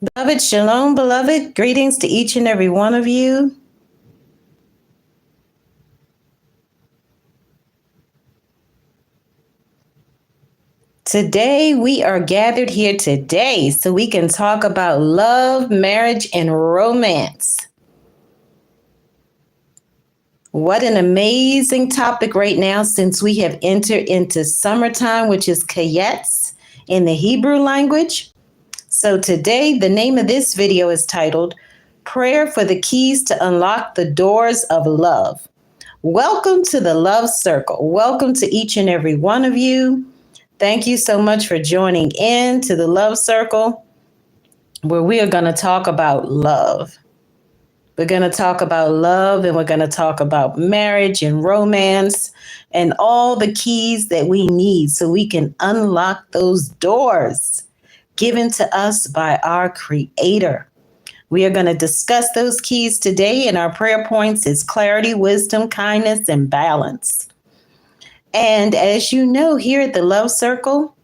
Beloved, shalom, beloved. Greetings to each and every one of you. Today, we are gathered here today so we can talk about love, marriage, and romance. What an amazing topic right now, since we have entered into summertime, which is kayetz in the Hebrew language. So today, the name of this video is titled, Prayer for the Keys to Unlock the Doors of Love. Welcome to the Love Circle. Welcome to each and every one of you. Thank you so much for joining in to the Love Circle, where we are going to talk about love. We're going to talk about love, and we're going to talk about marriage and romance and all the keys that we need so we can unlock those doors given to us by our Creator. We are going to discuss those keys today, and our prayer points is clarity, wisdom, kindness, and balance. And as you know, here at the Love Circle,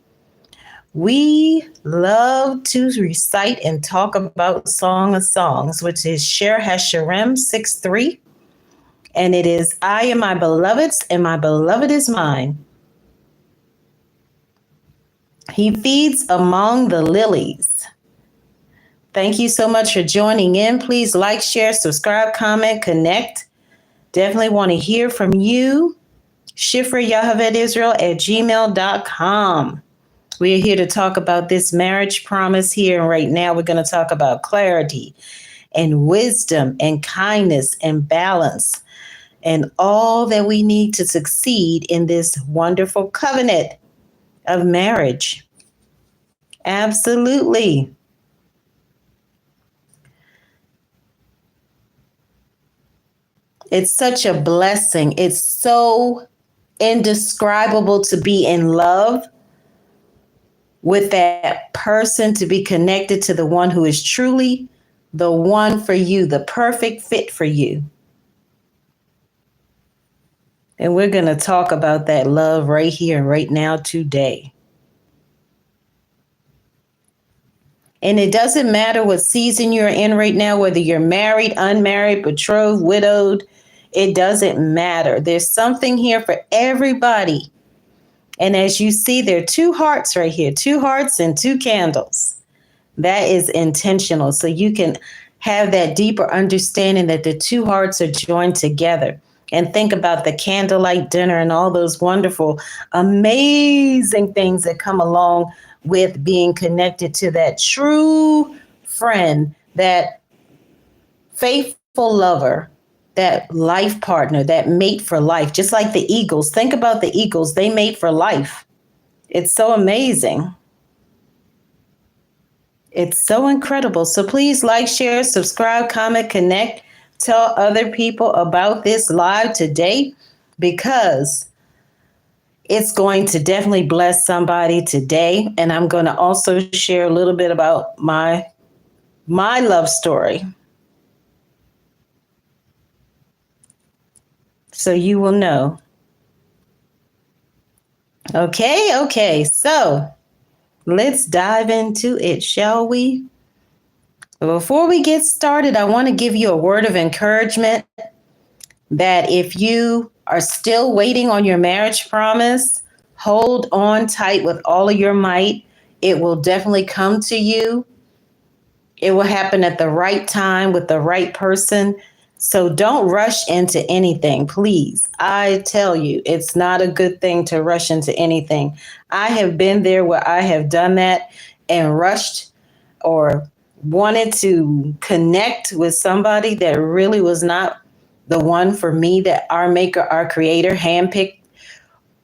we love to recite and talk about Song of Songs, which is Shir Hashirim 6:3. And it is, I am my beloved's, and my beloved is mine. He feeds among the lilies. Thank you so much for joining in. Please like, share, subscribe, comment, connect. Definitely want to hear from you. shifrahyochevedyisrael at gmail.com. We are here to talk about this marriage promise here. And right now we're going to talk about clarity and wisdom and kindness and balance and all that we need to succeed in this wonderful covenant of marriage. Absolutely. It's such a blessing. It's so indescribable to be in love with that person, to be connected to the one who is truly the one for you, the perfect fit for you. And we're going to talk about that love right here and right now today. And it doesn't matter what season you're in right now, whether you're married, unmarried, betrothed, widowed, it doesn't matter. There's something here for everybody. And as you see, there are two hearts right here, two hearts and two candles. That is intentional. So you can have that deeper understanding that the two hearts are joined together. And think about the candlelight dinner and all those wonderful, amazing things that come along with being connected to that true friend, that faithful lover, that life partner, that mate for life. Just like the eagles. Think about the eagles. They mate for life. It's so amazing. It's so incredible. So please like, share, subscribe, comment, connect. Tell other people about this live today, because it's going to definitely bless somebody today. And I'm going to also share a little bit about my love story, so you will know. Okay. So let's dive into it, shall we? Before we get started, I want to give you a word of encouragement that if you are still waiting on your marriage promise, hold on tight with all of your might. It will definitely come to you. It will happen at the right time with the right person. So don't rush into anything, please. I tell you, it's not a good thing to rush into anything. I have been there where I have done that and rushed or wanted to connect with somebody that really was not the one for me, that our maker, our creator handpicked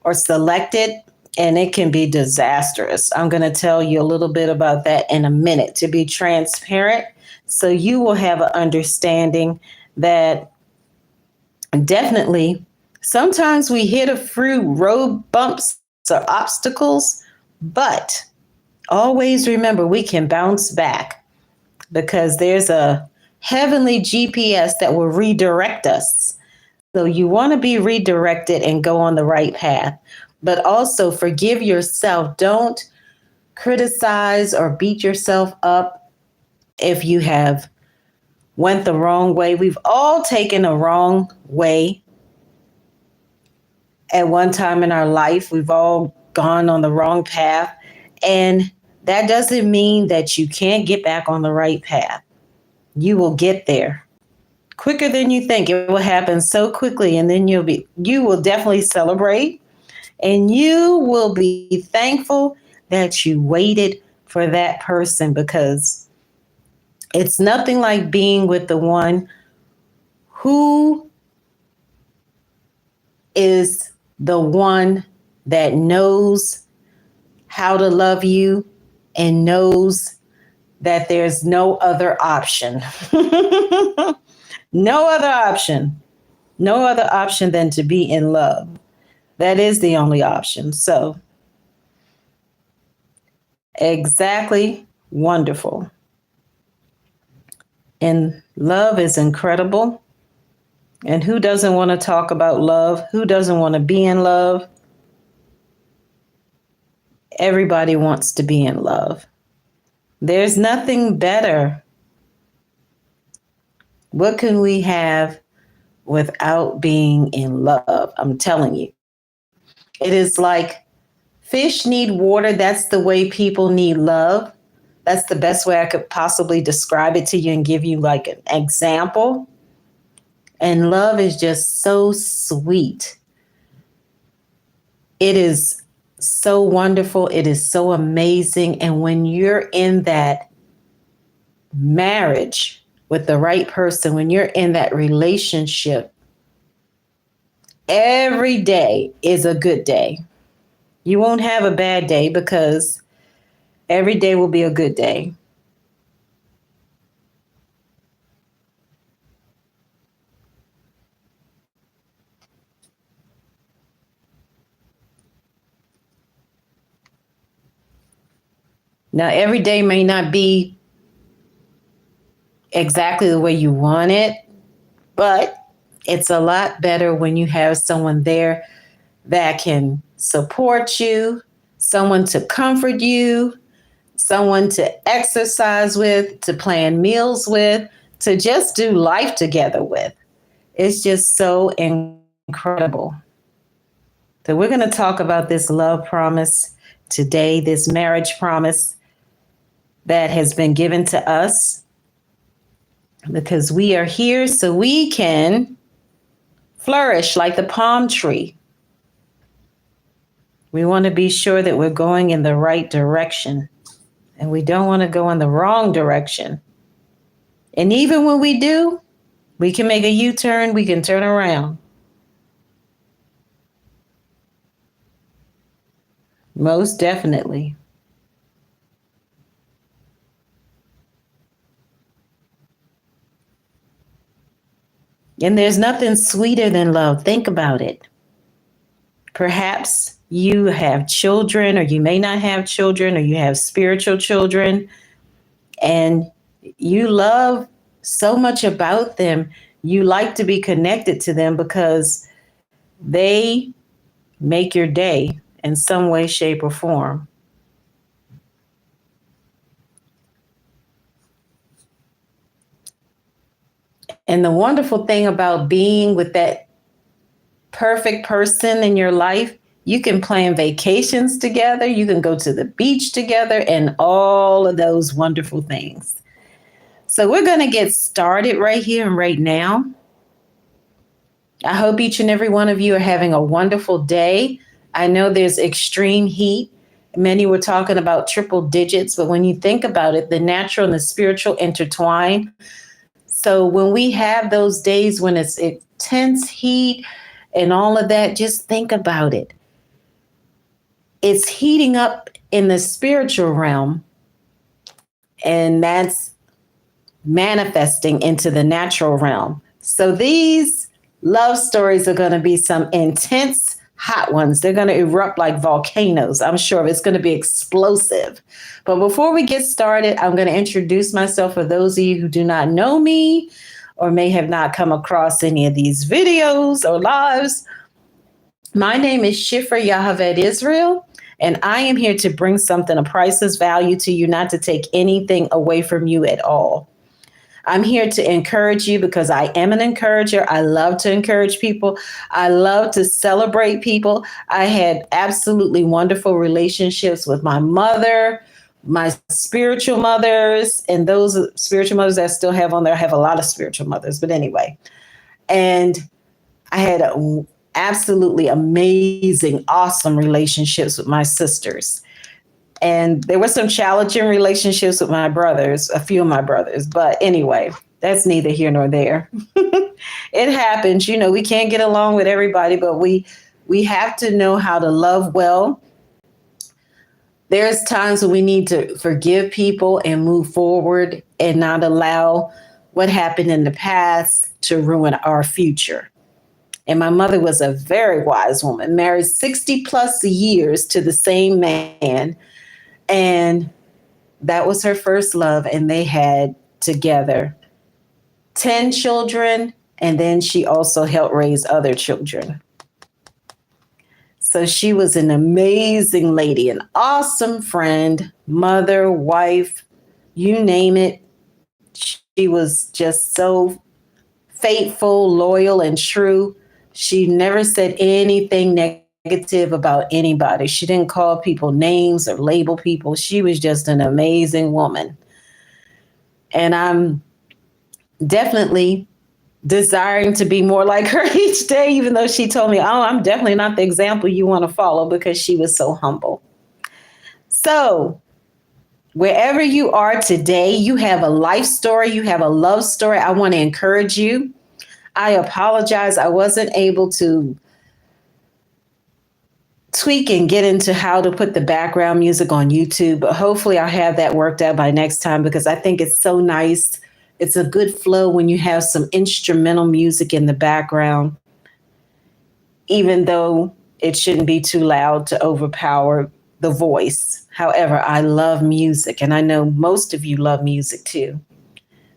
or selected, and it can be disastrous. I'm going to tell you a little bit about that in a minute, to be transparent, so you will have an understanding that definitely sometimes we hit a few road bumps or obstacles, but always remember we can bounce back, because there's a heavenly GPS that will redirect us. So you want to be redirected and go on the right path, but also forgive yourself. Don't criticize or beat yourself up if you have went the wrong way. We've all taken a wrong way at one time in our life. We've all gone on the wrong path. And that doesn't mean that you can't get back on the right path. You will get there quicker than you think. It will happen so quickly, and then you will definitely celebrate, and you will be thankful that you waited for that person, because it's nothing like being with the one who is the one that knows how to love you and knows that there's no other option. No other option. No other option than to be in love. That is the only option. So, exactly, wonderful. And love is incredible. And who doesn't want to talk about love? Who doesn't want to be in love? Everybody wants to be in love. There's nothing better. What can we have without being in love? I'm telling you. It is like fish need water. That's the way people need love. That's the best way I could possibly describe it to you and give you like an example. And love is just so sweet. It is so wonderful. It is so amazing. And when you're in that marriage with the right person, when you're in that relationship, every day is a good day. You won't have a bad day because every day will be a good day. Now, every day may not be exactly the way you want it, but it's a lot better when you have someone there that can support you, someone to comfort you, someone to exercise with, to plan meals with, to just do life together with. It's just so incredible. So we're going to talk about this love promise today, this marriage promise that has been given to us, because we are here so we can flourish like the palm tree. We want to be sure that we're going in the right direction, and we don't want to go in the wrong direction. And even when we do, we can make a U-turn, we can turn around. Most definitely. And there's nothing sweeter than love. Think about it. Perhaps you have children, or you may not have children, or you have spiritual children, and you love so much about them. You like to be connected to them because they make your day in some way, shape, or form. And the wonderful thing about being with that perfect person in your life, you can plan vacations together, you can go to the beach together, and all of those wonderful things. So we're going to get started right here and right now. I hope each and every one of you are having a wonderful day. I know there's extreme heat. Many were talking about triple digits, but when you think about it, the natural and the spiritual intertwine. So when we have those days when it's intense heat and all of that, just think about it. It's heating up in the spiritual realm, and that's manifesting into the natural realm. So these love stories are going to be some intense hot ones. They're going to erupt like volcanoes. I'm sure it's going to be explosive. But before we get started, I'm going to introduce myself for those of you who do not know me or may have not come across any of these videos or lives. My name is Shifrah Yocheved Yisrael, And I am here to bring something of priceless value to you, not to take anything away from you at all. I'm here to encourage you because I am an encourager. I love to encourage people. I love to celebrate people. I had absolutely wonderful relationships with my mother, my spiritual mothers, and those spiritual mothers that I still have on there. I have a lot of spiritual mothers, but anyway. And I had absolutely amazing, awesome relationships with my sisters. And there were some challenging relationships with my brothers, a few of my brothers. But anyway, that's neither here nor there. It happens. You know, we can't get along with everybody, but we have to know how to love well. There's times when we need to forgive people and move forward and not allow what happened in the past to ruin our future. And my mother was a very wise woman, married 60 plus years to the same man. And that was her first love. And they had together 10 children. And then she also helped raise other children. So she was an amazing lady, an awesome friend, mother, wife, you name it. She was just so faithful, loyal, and true. She never said anything negative about anybody. She didn't call people names or label people. She was just an amazing woman. And I'm definitely desiring to be more like her each day, even though she told me, oh, I'm definitely not the example you want to follow, because she was so humble. So wherever you are today, you have a life story, you have a love story. I want to encourage you. I apologize. I wasn't able to tweak and get into how to put the background music on YouTube, but hopefully I'll have that worked out by next time, because I think it's so nice. It's a good flow when you have some instrumental music in the background, even though it shouldn't be too loud to overpower the voice. However, I love music, and I know most of you love music too.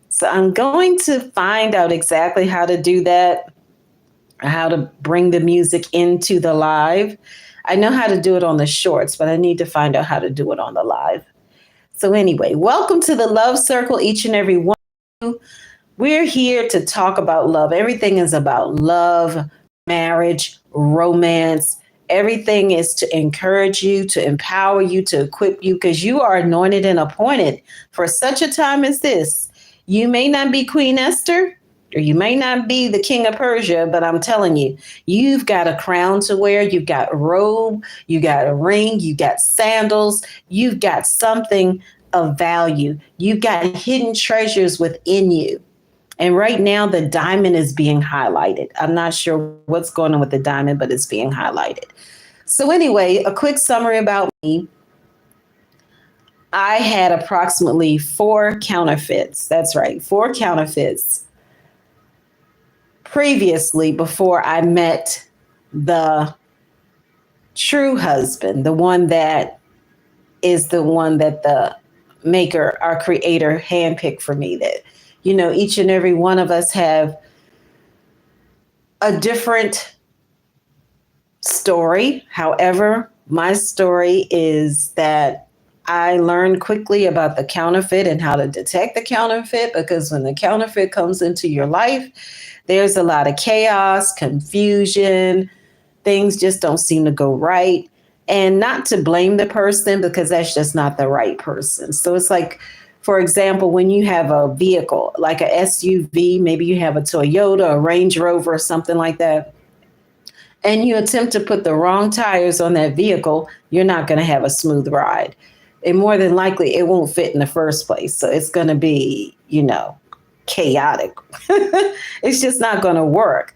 So I'm going to find out exactly how to do that, how to bring the music into the live. I know how to do it on the shorts, but I need to find out how to do it on the live. So anyway, welcome to the Love Circle, each and every one of you. We're here to talk about love. Everything is about love, marriage, romance. Everything is to encourage you, to empower you, to equip you, because you are anointed and appointed for such a time as this. You may not be Queen Esther, or you may not be the King of Persia, but I'm telling you, you've got a crown to wear, you've got a robe, you got a ring, you got sandals, you've got something of value. You've got hidden treasures within you. And right now, the diamond is being highlighted. I'm not sure what's going on with the diamond, but it's being highlighted. So anyway, a quick summary about me. I had approximately 4 counterfeits. That's right, 4 counterfeits previously, before I met the true husband, the one that is the one that the maker, our creator, handpicked for me. That, you know, each and every one of us have a different story. However, my story is that I learned quickly about the counterfeit and how to detect the counterfeit, because when the counterfeit comes into your life, there's a lot of chaos, confusion, things just don't seem to go right. And not to blame the person, because that's just not the right person. So it's like, for example, when you have a vehicle, like a SUV, maybe you have a Toyota, a Range Rover, or something like that, and you attempt to put the wrong tires on that vehicle, you're not going to have a smooth ride. And more than likely, it won't fit in the first place. So it's going to be, you know, chaotic. It's just not going to work.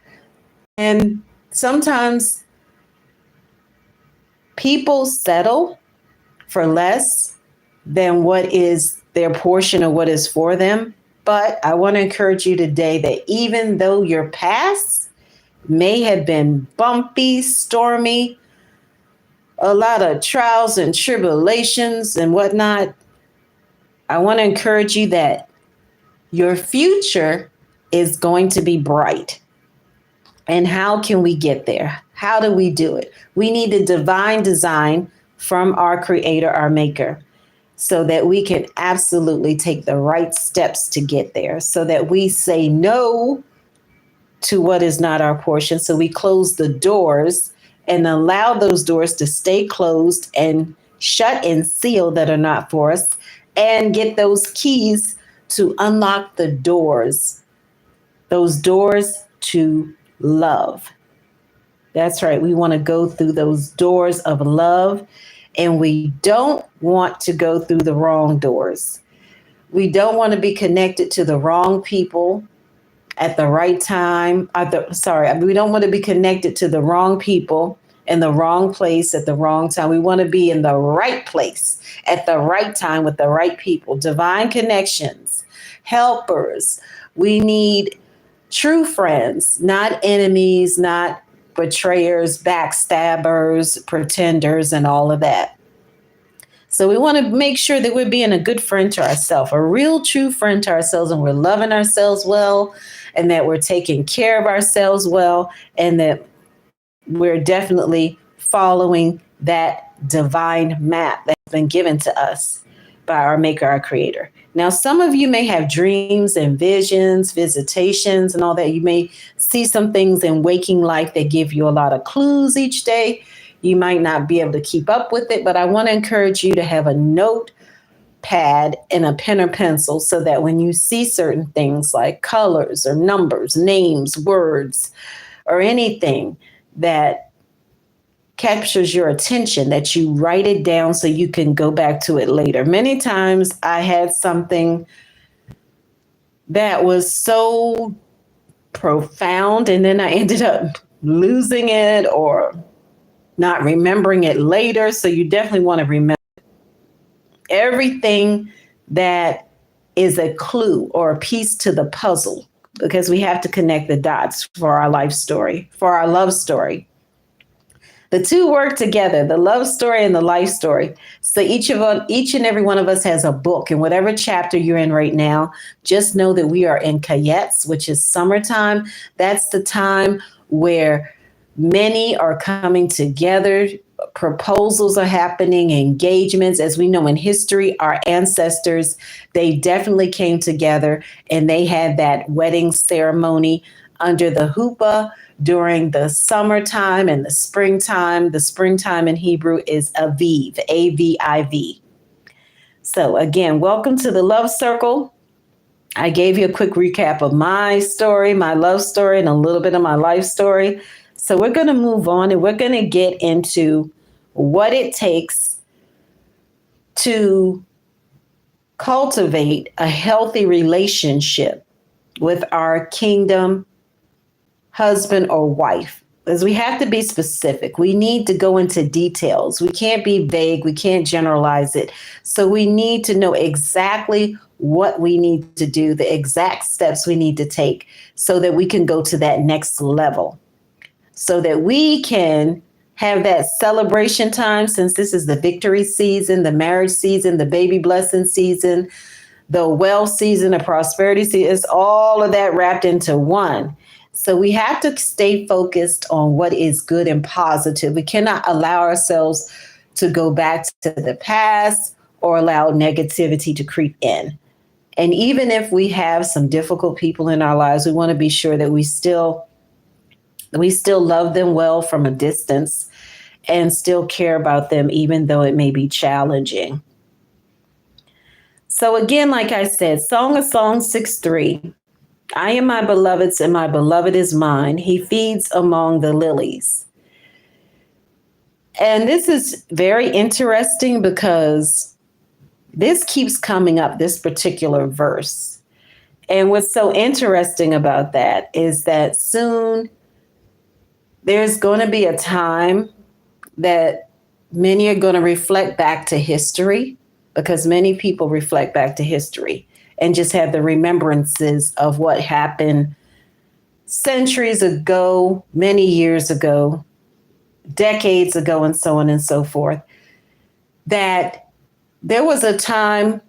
And sometimes people settle for less than what is their portion of what is for them. But I want to encourage you today that even though your past may have been bumpy, stormy, a lot of trials and tribulations and whatnot, I want to encourage you that your future is going to be bright. And how can we get there? How do we do it? We need a divine design from our Creator, our Maker, so that we can absolutely take the right steps to get there, so that we say no to what is not our portion. So we close the doors and allow those doors to stay closed and shut and seal that are not for us, and get those keys to unlock the doors, those doors to love. That's right. We want to go through those doors of love, and we don't want to go through the wrong doors. We don't want to be connected to the wrong people at the right time. We don't want to be connected to the wrong people in the wrong place at the wrong time. We want to be in the right place at the right time with the right people, divine connections, helpers. We need true friends, not enemies, not betrayers, backstabbers, pretenders, and all of that. So we want to make sure that we're being a good friend to ourselves, a real true friend to ourselves, and we're loving ourselves well, and that we're taking care of ourselves well, and that we're definitely following that divine map that's been given to us by our Maker, our Creator. Now, some of you may have dreams and visions, visitations, and all that. You may see some things in waking life that give you a lot of clues each day. You might not be able to keep up with it, but I want to encourage you to have a notepad and a pen or pencil, so that when you see certain things like colors or numbers, names, words, or anything that captures your attention, that you write it down so you can go back to it later. Many times I had something that was so profound, and then I ended up losing it or not remembering it later. So you definitely want to remember everything that is a clue or a piece to the puzzle, because we have to connect the dots for our life story, for our love story. The two work together, the love story and the life story. So each and every one of us has a book, and whatever chapter you're in right now, just know that we are in Kayetz, which is summertime. That's the time where many are coming together. Proposals are happening, engagements. As we know in history, our ancestors, they definitely came together and they had that wedding ceremony under the huppah during the summertime and the springtime. The springtime in Hebrew is Aviv, A-V-I-V. So again, welcome to the Love Circle. I gave you a quick recap of my story, my love story, and a little bit of my life story. So we're going to move on, and we're going to get into what it takes to cultivate a healthy relationship with our kingdom husband or wife. Because we have to be specific. We need to go into details. We can't be vague. We can't generalize it. So we need to know exactly what we need to do, the exact steps we need to take, so that we can go to that next level, so that we can have that celebration time, since this is the victory season, the marriage season, the baby blessing season, the wealth season, the prosperity season. It's all of that wrapped into one. So we have to stay focused on what is good and positive. We cannot allow ourselves to go back to the past or allow negativity to creep in. And even if we have some difficult people in our lives, we want to be sure that we still love them well from a distance and still care about them, even though it may be challenging. So again, like I said, Song of Songs 6:3. I am my beloved's and my beloved is mine. He feeds among the lilies. And this is very interesting because this keeps coming up, this particular verse. And what's so interesting about that is that soon there's going to be a time that many are going to reflect back to history, because many people reflect back to history and just have the remembrances of what happened centuries ago, many years ago, decades ago, and so on and so forth. That there was a time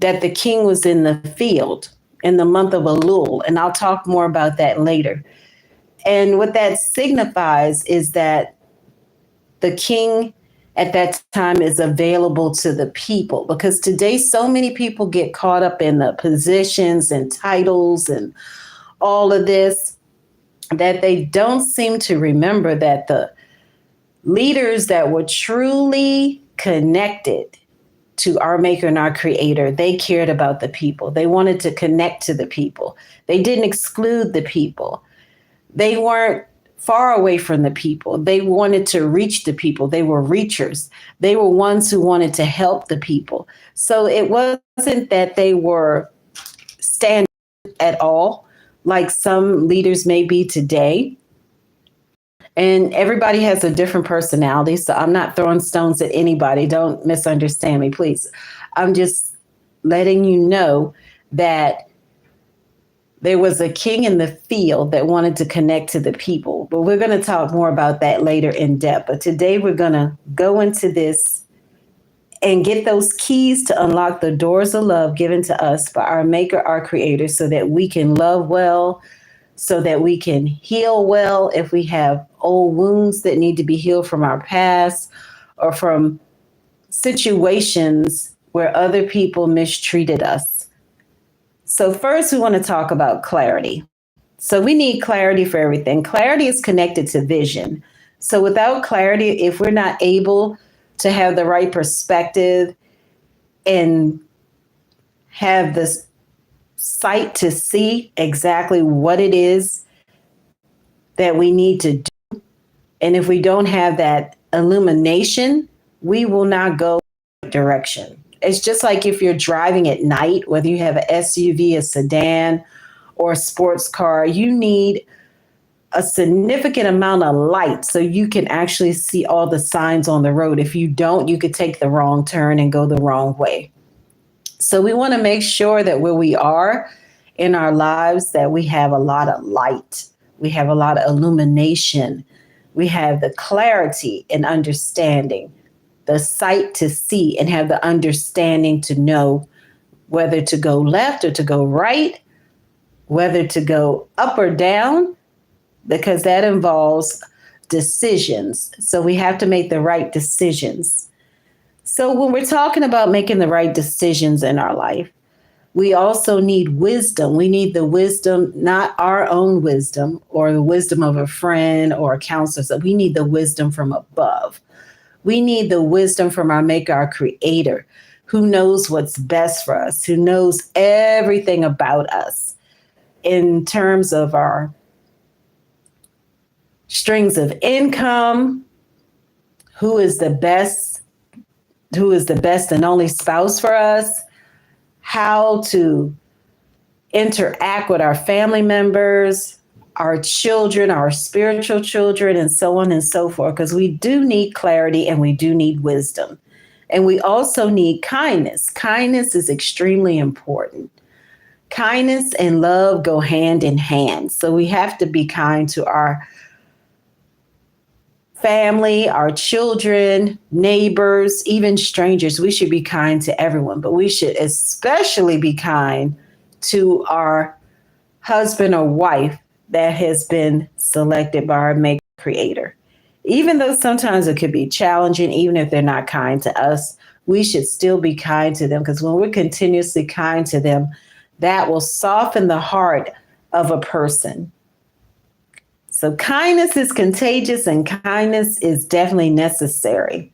that the king was in the field in the month of Elul, and I'll talk more about that later. And what that signifies is that the king at that time is available to the people. Because today, so many people get caught up in the positions and titles and all of this that they don't seem to remember that the leaders that were truly connected to our maker and our creator, they cared about the people. They wanted to connect to the people. They didn't exclude the people. They weren't far away from the people. They wanted to reach the people. They were reachers. They were ones who wanted to help the people. So it wasn't that they were standing at all, like some leaders may be today. And everybody has a different personality. So I'm not throwing stones at anybody. Don't misunderstand me, please. I'm just letting you know that there was a king in the field that wanted to connect to the people. But we're going to talk more about that later in depth. But today we're going to go into this and get those keys to unlock the doors of love given to us by our maker, our creator, so that we can love well, so that we can heal well if we have old wounds that need to be healed from our past or from situations where other people mistreated us. So first, we want to talk about clarity. So we need clarity for everything. Clarity is connected to vision. So without clarity, if we're not able to have the right perspective and have this sight to see exactly what it is that we need to do, and if we don't have that illumination, we will not go in the right direction. It's just like if you're driving at night, whether you have an SUV, a sedan, or a sports car, you need a significant amount of light so you can actually see all the signs on the road. If you don't, you could take the wrong turn and go the wrong way. So we want to make sure that where we are in our lives, that we have a lot of light. We have a lot of illumination. We have the clarity and understanding, the sight to see, and have the understanding to know whether to go left or to go right, whether to go up or down, because that involves decisions. So we have to make the right decisions. So when we're talking about making the right decisions in our life, we also need wisdom. We need the wisdom, not our own wisdom or the wisdom of a friend or a counselor. So we need the wisdom from above. We need the wisdom from our maker, our creator, who knows what's best for us, who knows everything about us in terms of our strings of income, who is the best and only spouse for us, how to interact with our family members, our children, our spiritual children, and so on and so forth, because we do need clarity and we do need wisdom. And we also need kindness. Kindness is extremely important. Kindness and love go hand in hand. So we have to be kind to our family, our children, neighbors, even strangers. We should be kind to everyone, but we should especially be kind to our husband or wife that has been selected by our maker creator. Even though sometimes it could be challenging, even if they're not kind to us, we should still be kind to them, because when we're continuously kind to them, that will soften the heart of a person. So kindness is contagious and kindness is definitely necessary.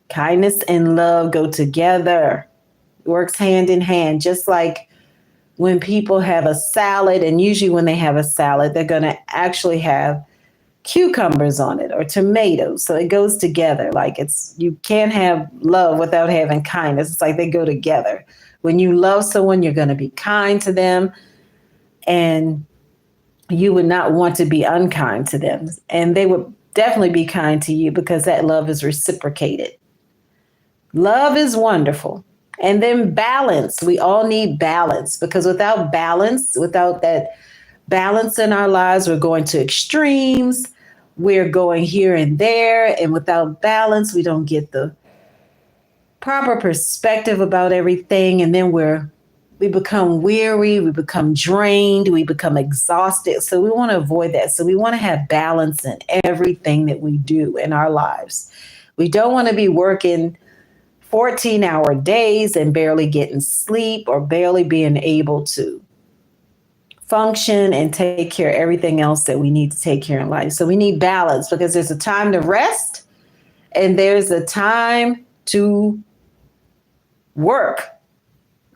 Kindness and love go together, works hand in hand, just like when people have a salad, and usually when they have a salad, they're going to actually have cucumbers on it or tomatoes. So it goes together. Like you can't have love without having kindness. It's like they go together. When you love someone, you're going to be kind to them, and you would not want to be unkind to them. And they would definitely be kind to you because that love is reciprocated. Love is wonderful. And then balance. We all need balance, because without balance, without that balance in our lives, we're going to extremes. We're going here and there. And without balance, we don't get the proper perspective about everything. And then we become weary, we become drained, we become exhausted. So we want to avoid that. So we want to have balance in everything that we do in our lives. We don't want to be working 14-hour days and barely getting sleep or barely being able to function and take care of everything else that we need to take care of in life. So we need balance, because there's a time to rest and there's a time to work.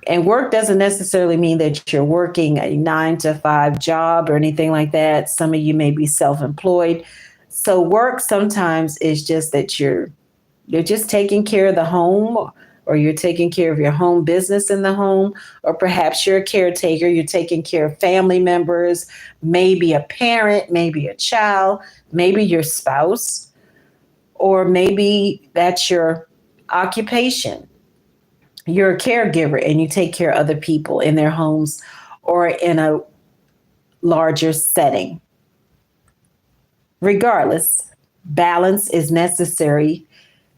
And work doesn't necessarily mean that you're working a 9-to-5 job or anything like that. Some of you may be self-employed. So work sometimes is just that you're just taking care of the home, or you're taking care of your home business in the home, or perhaps you're a caretaker, you're taking care of family members, maybe a parent, maybe a child, maybe your spouse, or maybe that's your occupation. You're a caregiver and you take care of other people in their homes or in a larger setting. Regardless, balance is necessary.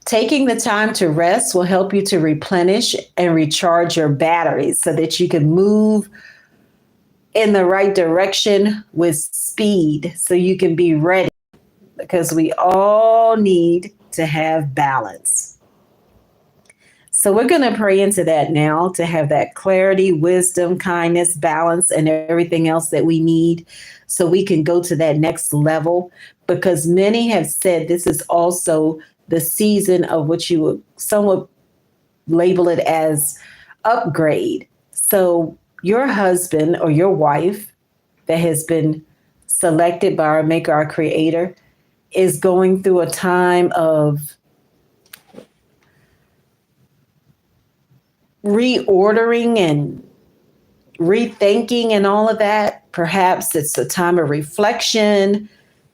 Taking the time to rest will help you to replenish and recharge your batteries so that you can move in the right direction with speed, so you can be ready, because we all need to have balance. So we're going to pray into that now, to have that clarity, wisdom, kindness, balance, and everything else that we need so we can go to that next level. Because many have said this is also the season of what you would somewhat label it as upgrade. So your husband or your wife that has been selected by our Maker, our Creator, is going through a time of reordering and rethinking and all of that. Perhaps it's a time of reflection,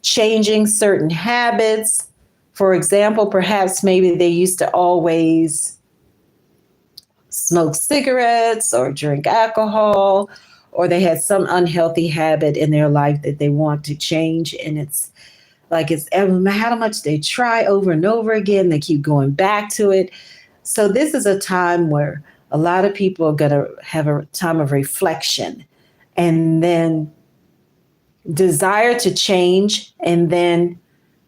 changing certain habits. For example, perhaps maybe they used to always smoke cigarettes or drink alcohol, or they had some unhealthy habit in their life that they want to change. And it's no matter how much they try over and over again, they keep going back to it. So this is a time where a lot of people are going to have a time of reflection and then desire to change. And then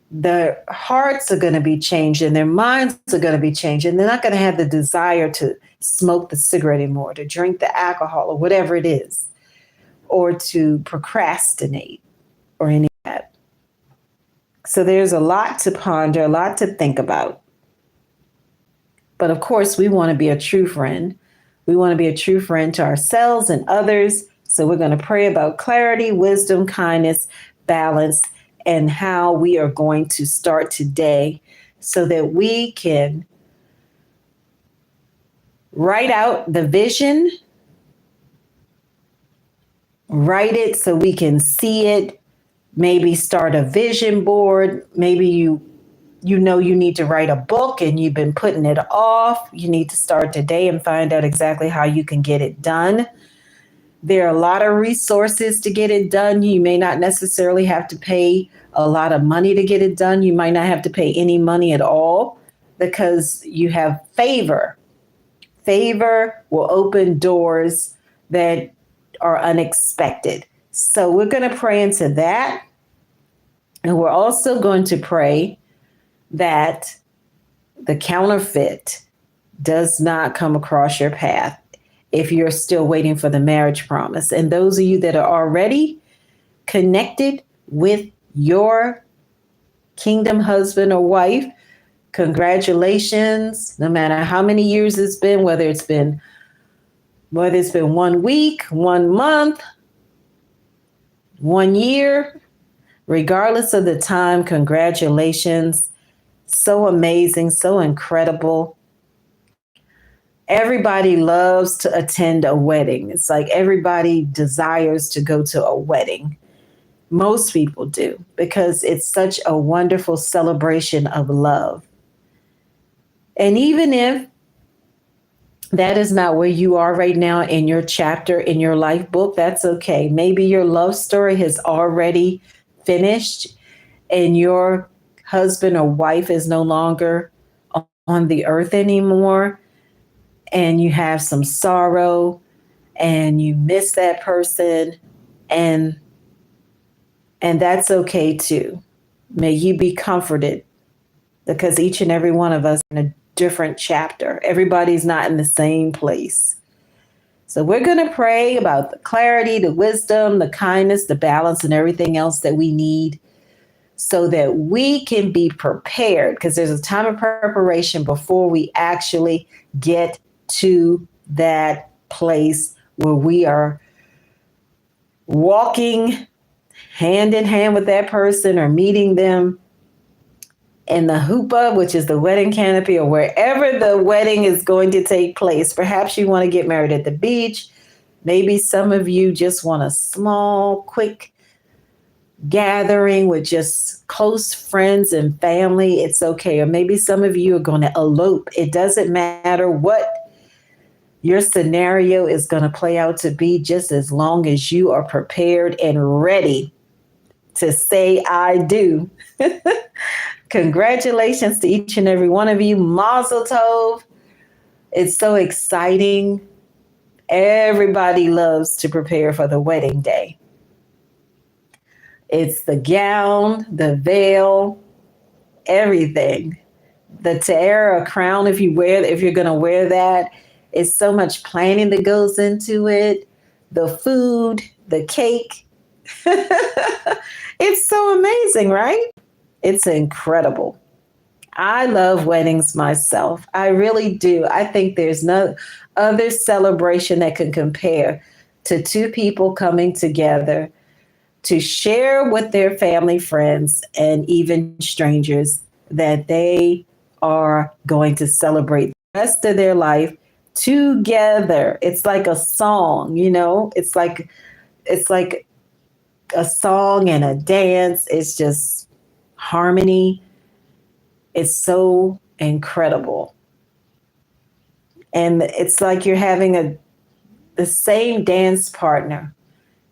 their hearts are going to be changed and their minds are going to be changed. And they're not going to have the desire to smoke the cigarette anymore, to drink the alcohol or whatever it is, or to procrastinate or any of that. So there's a lot to ponder, a lot to think about. But of course, we want to be a true friend. We want to be a true friend to ourselves and others. So we're going to pray about clarity, wisdom, kindness, balance, and how we are going to start today so that we can write out the vision, write it so we can see it, maybe start a vision board. Maybe you need to write a book and you've been putting it off. You need to start today and find out exactly how you can get it done. There are a lot of resources to get it done. You may not necessarily have to pay a lot of money to get it done. You might not have to pay any money at all because you have favor. Favor will open doors that are unexpected. So we're going to pray into that. And we're also going to pray that the counterfeit does not come across your path if you're still waiting for the marriage promise. And those of you that are already connected with your kingdom husband or wife, congratulations. No matter how many years it's been, whether it's been 1 week, 1 month, 1 year, regardless of the time, congratulations. So amazing, so incredible. Everybody loves to attend a wedding. It's like everybody desires to go to a wedding. Most people do, because it's such a wonderful celebration of love. And even if that is not where you are right now in your chapter, in your life book, that's okay. Maybe your love story has already finished and your husband or wife is no longer on the earth anymore, and you have some sorrow and you miss that person, and that's okay too. May you be comforted because each and every one of us in a different chapter. Everybody's not in the same place. So we're going to pray about the clarity, the wisdom, the kindness, the balance, and everything else that we need so that we can be prepared, because there's a time of preparation before we actually get to that place where we are walking hand in hand with that person or meeting them in the huppah, which is the wedding canopy, or wherever the wedding is going to take place. Perhaps you want to get married at the beach. Maybe some of you just want a small, quick gathering with just close friends and family. It's okay. Or maybe some of you are going to elope. It doesn't matter what your scenario is going to play out to be, just as long as you are prepared and ready to say, I do. Congratulations to each and every one of you. Mazel tov. It's so exciting. Everybody loves to prepare for the wedding day. It's the gown, the veil, everything. The tiara, crown, if you're going to wear that. It's so much planning that goes into it. The food, the cake. It's so amazing, right? It's incredible. I love weddings myself. I really do. I think there's no other celebration that can compare to two people coming together to share with their family, friends, and even strangers that they are going to celebrate the rest of their life together. It's like a song, it's like a song and a dance. It's just harmony. It's so incredible. And it's like you're having the same dance partner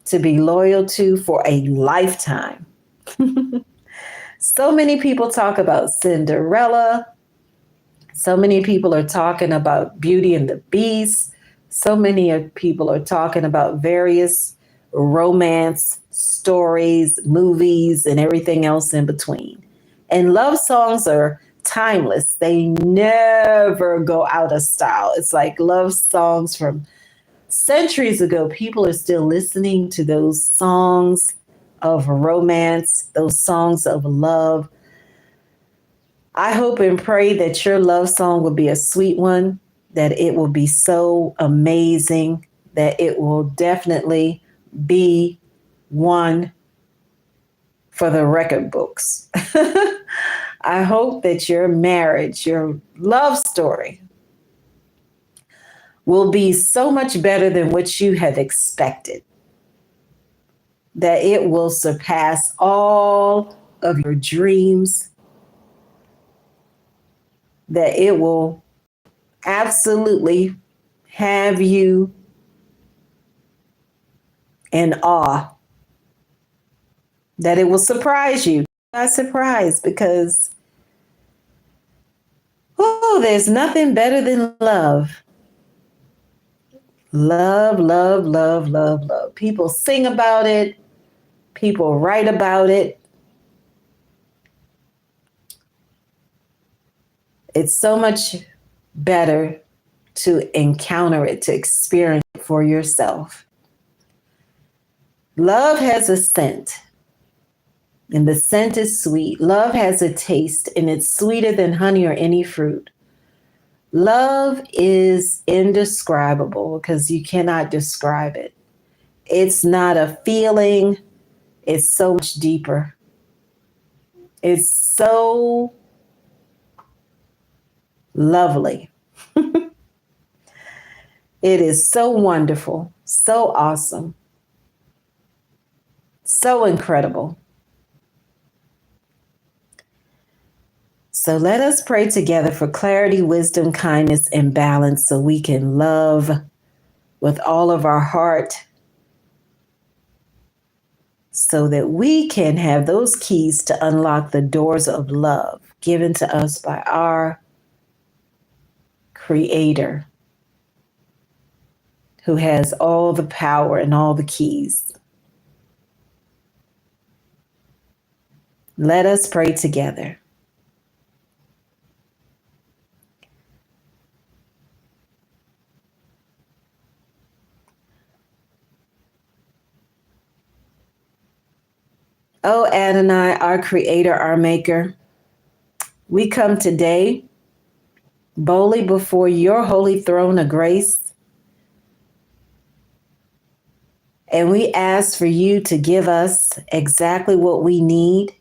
to be loyal to for a lifetime. So many people talk about Cinderella. So many people are talking about Beauty and the Beast. So many people are talking about various romance stories, movies, and everything else in between. And love songs are timeless. They never go out of style. It's like love songs from centuries ago. People are still listening to those songs of romance, those songs of love. I hope and pray that your love song will be a sweet one, that it will be so amazing, that it will definitely be one for the record books. I hope that your marriage, your love story, will be so much better than what you have expected, that it will surpass all of your dreams, that it will absolutely have you in awe, that it will surprise you by surprise, because there's nothing better than love. Love, love, love, love, love. People sing about it. People write about it. It's so much better to encounter it, to experience it for yourself. Love has a scent, and the scent is sweet. Love has a taste, and it's sweeter than honey or any fruit. Love is indescribable because you cannot describe it. It's not a feeling. It's so much deeper. It's so lovely. It is so wonderful, so awesome, so incredible. So let us pray together for clarity, wisdom, kindness, and balance so we can love with all of our heart, so that we can have those keys to unlock the doors of love given to us by our Creator, who has all the power and all the keys. Let us pray together. O Adonai, our creator, our maker, we come today boldly before your holy throne of grace, and we ask for you to give us exactly what we need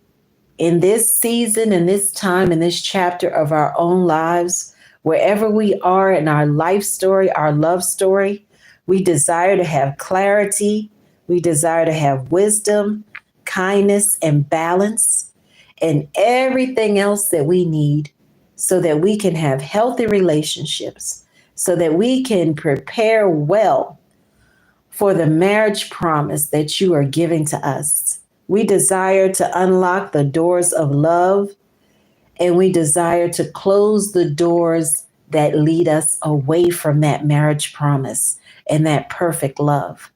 in this season, in this time, in this chapter of our own lives, wherever we are in our life story, our love story. We desire to have clarity. We desire to have wisdom, kindness, and balance, and everything else that we need so that we can have healthy relationships, so that we can prepare well for the marriage promise that you are giving to us. We desire to unlock the doors of love, and we desire to close the doors that lead us away from that marriage promise and that perfect love.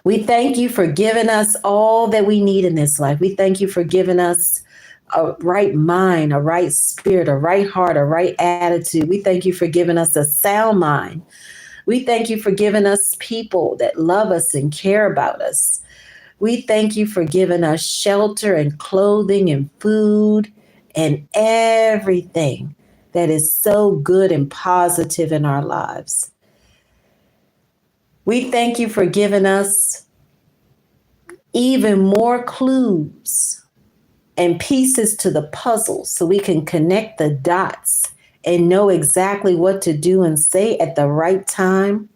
We thank you for giving us all that we need in this life. We thank you for giving us a right mind, a right spirit, a right heart, a right attitude. We thank you for giving us a sound mind. We thank you for giving us people that love us and care about us. We thank you for giving us shelter and clothing and food and everything that is so good and positive in our lives. We thank you for giving us even more clues and pieces to the puzzle so we can connect the dots and know exactly what to do and say at the right time,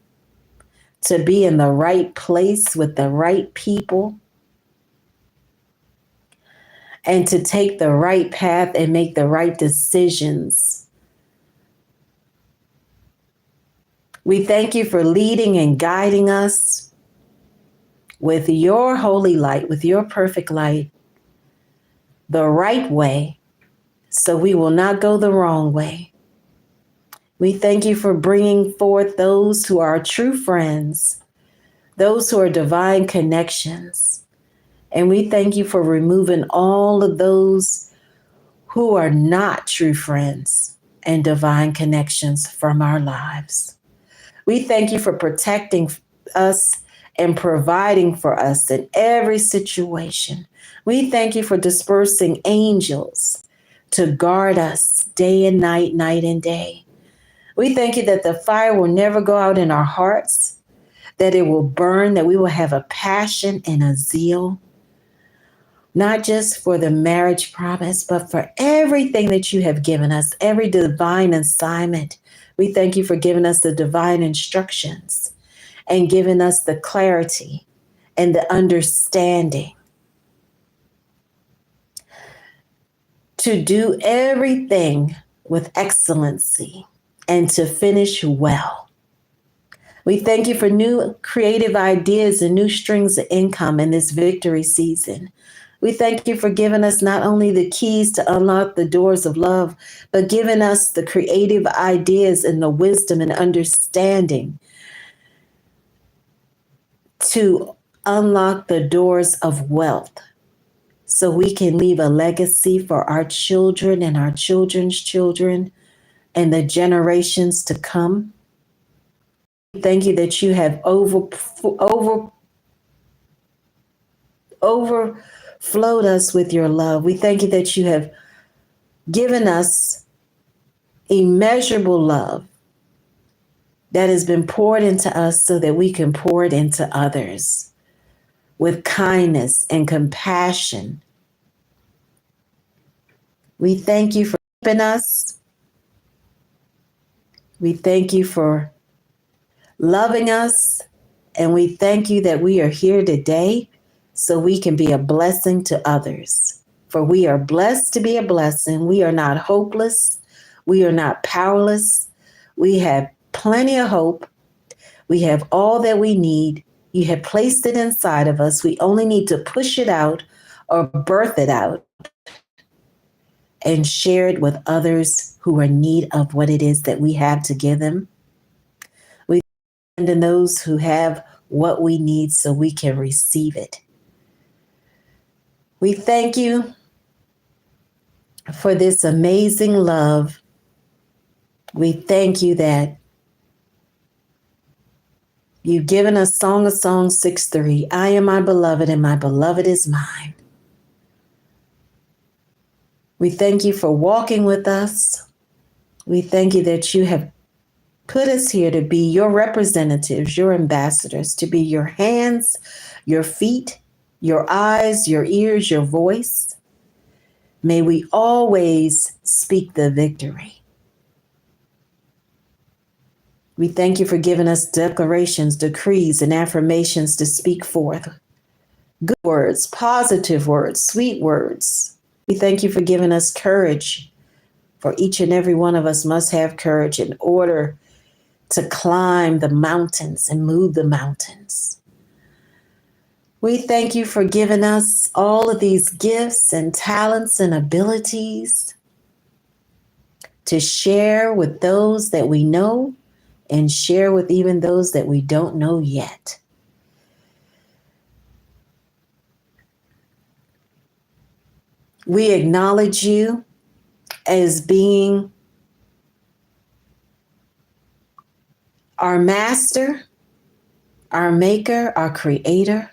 to be in the right place with the right people, and to take the right path and make the right decisions. We thank you for leading and guiding us with your holy light, with your perfect light, the right way, so we will not go the wrong way. We thank you for bringing forth those who are true friends, those who are divine connections. And we thank you for removing all of those who are not true friends and divine connections from our lives. We thank you for protecting us and providing for us in every situation. We thank you for dispersing angels to guard us day and night, night and day. We thank you that the fire will never go out in our hearts, that it will burn, that we will have a passion and a zeal, not just for the marriage promise, but for everything that you have given us, every divine assignment. We thank you for giving us the divine instructions and giving us the clarity and the understanding to do everything with excellency and to finish well. We thank you for new creative ideas and new streams of income in this victory season. We thank you for giving us not only the keys to unlock the doors of love, but giving us the creative ideas and the wisdom and understanding to unlock the doors of wealth so we can leave a legacy for our children and our children's children and the generations to come. Thank you that you have overflowed us with your love. We thank you that you have given us immeasurable love that has been poured into us so that we can pour it into others with kindness and compassion. We thank you for keeping us. We thank you for loving us. And we thank you that we are here today so we can be a blessing to others. For we are blessed to be a blessing. We are not hopeless. We are not powerless. We have plenty of hope. We have all that we need. You have placed it inside of us. We only need to push it out or birth it out and share it with others who are in need of what it is that we have to give them. We send in those who have what we need so we can receive it. We thank you for this amazing love. We thank you that You've given us Song of Songs 6:3. I am my beloved and my beloved is mine. We thank you for walking with us. We thank you that you have put us here to be your representatives, your ambassadors, to be your hands, your feet, your eyes, your ears, your voice. May we always speak the victory. We thank you for giving us declarations, decrees, and affirmations to speak forth. Good words, positive words, sweet words. We thank you for giving us courage, for each and every one of us must have courage in order to climb the mountains and move the mountains. We thank you for giving us all of these gifts and talents and abilities to share with those that we know and share with even those that we don't know yet. We acknowledge you as being our master, our maker, our creator,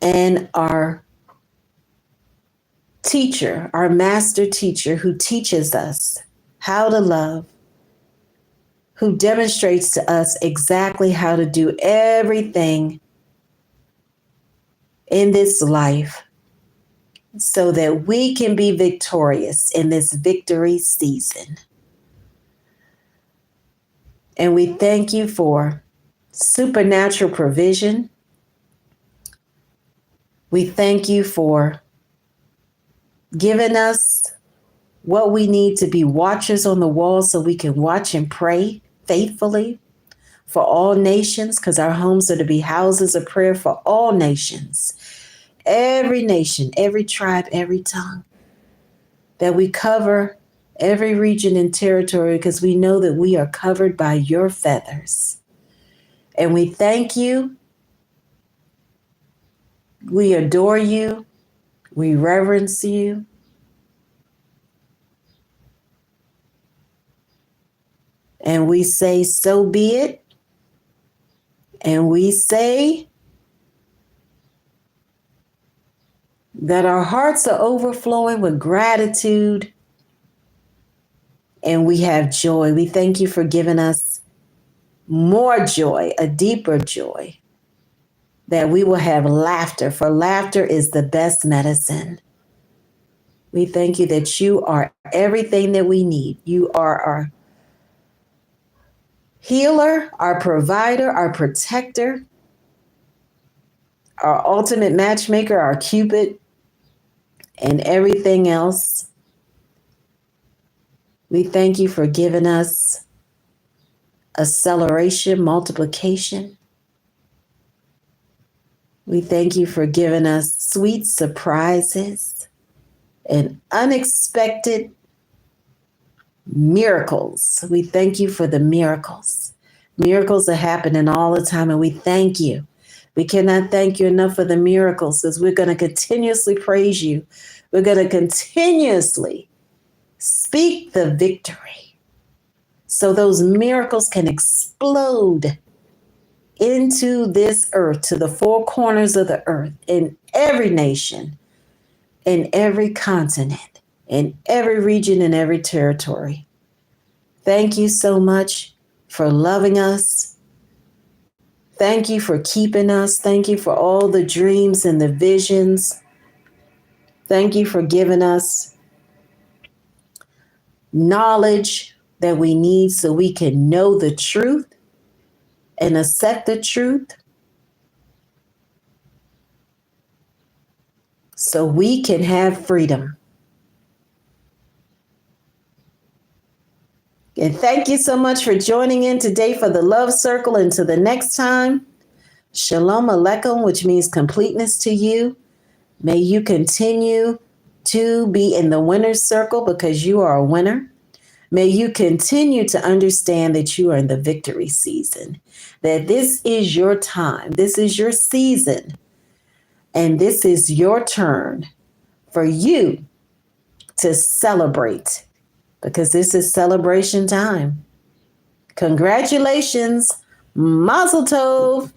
and our teacher, our master teacher who teaches us how to love, who demonstrates to us exactly how to do everything in this life so that we can be victorious in this victory season. And we thank you for supernatural provision. We thank you for giving us what we need to be watchers on the wall so we can watch and pray faithfully for all nations, because our homes are to be houses of prayer for all nations, every nation, every tribe, every tongue, that we cover every region and territory because we know that we are covered by your feathers. And we thank you. We adore you. We reverence you. And we say, so be it. And we say that our hearts are overflowing with gratitude and we have joy. We thank you for giving us more joy, a deeper joy, that we will have laughter, for laughter is the best medicine. We thank you that you are everything that we need. You are our healer, our provider, our protector, our ultimate matchmaker, our Cupid, and everything else. We thank you for giving us acceleration, multiplication. We thank you for giving us sweet surprises and unexpected miracles. We thank you for the miracles. Miracles are happening all the time, and we thank you. We cannot thank you enough for the miracles, because we're going to continuously praise you. We're going to continuously speak the victory so those miracles can explode into this earth, to the four corners of the earth, in every nation, in every continent, in every region, in every territory. Thank you so much for loving us. Thank you for keeping us. Thank you for all the dreams and the visions. Thank you for giving us knowledge that we need so we can know the truth and accept the truth, so we can have freedom. And thank you so much for joining in today for the Love Circle. Until the next time, Shalom Aleichem, which means completeness to you. May you continue to be in the winner's circle because you are a winner. May you continue to understand that you are in the victory season, that this is your time, this is your season, and this is your turn for you to celebrate, because this is celebration time. Congratulations. Mazel tov.